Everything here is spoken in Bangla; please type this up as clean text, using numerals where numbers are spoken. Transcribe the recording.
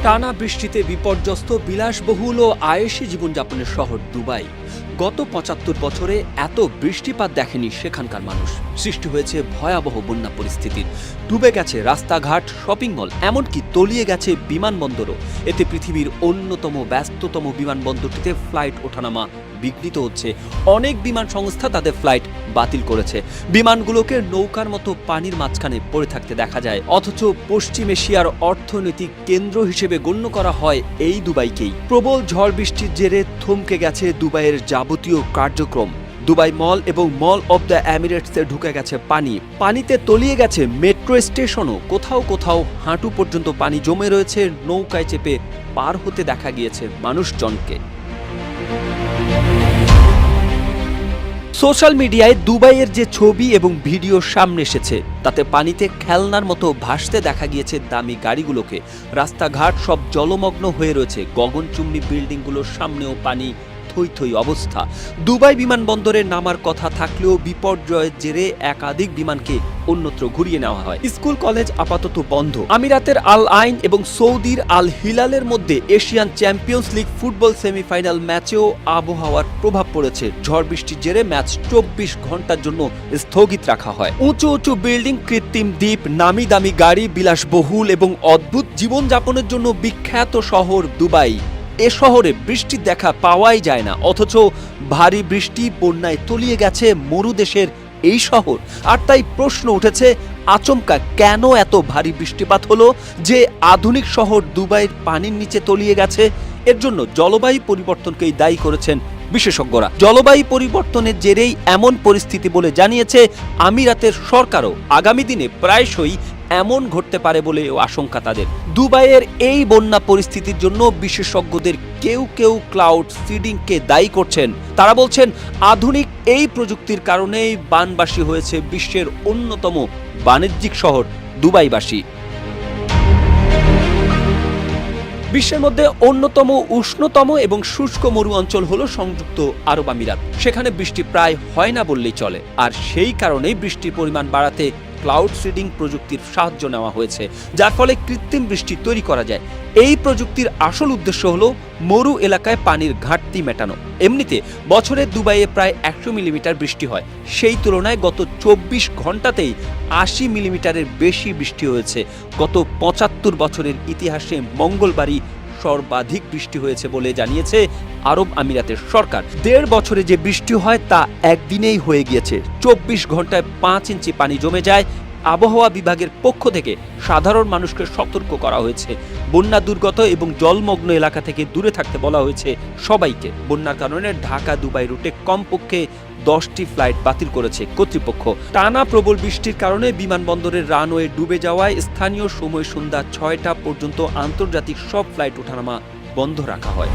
টানা বৃষ্টিতে বিপর্যস্ত বিলাসবহুল ও আয়েশি জীবনযাপনের শহর দুবাই। গত ৭৫ বছরে এত বৃষ্টিপাত দেখেনি সেখানকার মানুষ। সৃষ্টি হয়েছে ভয়াবহ বন্যা পরিস্থিতির। ডুবে গেছে রাস্তাঘাট, শপিং মল, এমনকি তলিয়ে গেছে বিমানবন্দরও। এতে পৃথিবীর অন্যতম ব্যস্ততম বিমানবন্দরটিতে ফ্লাইট ওঠানামা বিঘ্নিত হচ্ছে। অনেক বিমান সংস্থা তাদের ফ্লাইট বাতিল করেছে। বিমানগুলোকে নৌকার মতো পানির মাঝখানে পড়ে থাকতে দেখা যায়। অথচ পশ্চিম এশিয়ার অর্থনৈতিক কেন্দ্র হিসেবে গণ্য করা হয় এই দুবাইকেই। প্রবল ঝড় বৃষ্টির জেরে থমকে গেছে দুবাইয়ের যাবতীয় কার্যক্রম। দুবাই মল এবং মল অব দ্য এমিরেটসে ঢুকে গেছে পানি। পানিতে তলিয়ে গেছে মেট্রো স্টেশনও। কোথাও কোথাও হাঁটু পর্যন্ত পানি জমে রয়েছে। নৌকায় চেপে পার হতে দেখা গিয়েছে মানুষজনকে। সোশ্যাল মিডিয়ায় দুবাইয়ের যে ছবি এবং ভিডিও সামনে এসেছে তাতে পানিতে খেলনার মতো ভাসতে দেখা গিয়েছে দামি গাড়িগুলোকে। রাস্তাঘাট সব জলমগ্ন হয়ে রয়েছে। গগনচুম্বী বিল্ডিংগুলোর সামনেও পানি, থই থই অবস্থা। দুবাই বিমানবন্দরে নামার কথা থাকলেও বিপর্যয়ের জেরে একাধিক বিমানকে অন্যত্র ঘুরিয়ে নেওয়া হয়। স্কুল কলেজ আপাতত বন্ধ। আমিরাতের আল আইন এবং সৌদির আল হিলালের মধ্যে Asian champions league football semifinal ম্যাচেও আবহাওয়ার প্রভাব পড়েছে। ঝড় বৃষ্টির জেরে ম্যাচ ২৪ ঘন্টার জন্য স্থগিত রাখা হয়। উঁচু উঁচু বিল্ডিং, কৃত্রিম দ্বীপ, নামি দামি গাড়ি, বিলাসবহুল এবং অদ্ভুত জীবনযাপনের জন্য বিখ্যাত শহর দুবাই। এ শহরে বৃষ্টির দেখা পাওয়াই যায় না, অথচ ভারী বৃষ্টি বন্যায় তলিয়ে গেছে মরুদেশের এই শহর। আর তাই প্রশ্ন উঠেছে, আচমকা কেন এত ভারী বৃষ্টিপাত হলো যে আধুনিক শহর দুবাইয়ের পানির নিচে তলিয়ে গেছে? এর জন্য জলবায়ু পরিবর্তনকেই দায়ী করেছেন বিশেষজ্ঞরা। জলবায়ু পরিবর্তনের জেরেই এমন পরিস্থিতি বলে জানিয়েছে আমিরাতের সরকারও। আগামী দিনে প্রায়শই এমন ঘটতে পারে বলে আশঙ্কা তাদের। দুবাইয়ের এই বন্যা পরিস্থিতির জন্য বিশেষজ্ঞদের কেউ কেউ ক্লাউড সিডিংকে দায়ী করছেন। তারা বলছেন, আধুনিক এই প্রযুক্তির কারণেই বানবাসী হয়েছে বিশ্বের অন্যতম বাণিজ্যিক শহর দুবাইবাসী। বিশ্বের মধ্যে অন্যতম উষ্ণতম এবং শুষ্ক মরু অঞ্চল হলো সংযুক্ত আরব আমিরাত। সেখানে বৃষ্টি প্রায় হয় না বললেই চলে। আর সেই কারণেই বৃষ্টির পরিমাণ বাড়াতে ক্লাউড সিডিং প্রযুক্তির সাহায্য নেওয়া হয়েছে, যার ফলে কৃত্রিম বৃষ্টি তৈরি করা যায়। এই প্রযুক্তির আসল উদ্দেশ্য হলো মরু এলাকায় পানির ঘাটতি মেটানো। এমনিতে বছরে দুবাইয়ে প্রায় ১০০ মিলিমিটার বৃষ্টি হয়। সেই তুলনায় গত ২৪ ঘন্টাতেই ৮০ মিলিমিটারের বেশি বৃষ্টি হয়েছে। গত ৭৫ বছরের ইতিহাসে মঙ্গলবারই সর্বাধিক বৃষ্টি হয়েছে বলে জানিয়েছে আরব আমিরাতের সরকার। ১.৫ বছরে যে বৃষ্টি হয় তা একদিনেই হয়ে গিয়েছে। ২৪ ঘন্টায় ৫ ইঞ্চি পানি জমে যায়। আবহাওয়া বিভাগের পক্ষ থেকে সাধারণ মানুষকে সতর্ক করা হয়েছে। বন্যা দুর্গত এবং জলমগ্ন এলাকা থেকে দূরে থাকতে বলা হয়েছে সবাইকে। বন্যার কারণে ঢাকা দুবাই রুটে কমপক্ষে ১০টি ফ্লাইট বাতিল করেছে কর্তৃপক্ষ। টানা প্রবল বৃষ্টির কারণে বিমানবন্দরের রানওয়ে ডুবে যাওয়ায় স্থানীয় সময় সন্ধ্যা ৬টা পর্যন্ত আন্তর্জাতিক সব ফ্লাইট ওঠানামা বন্ধ রাখা হয়।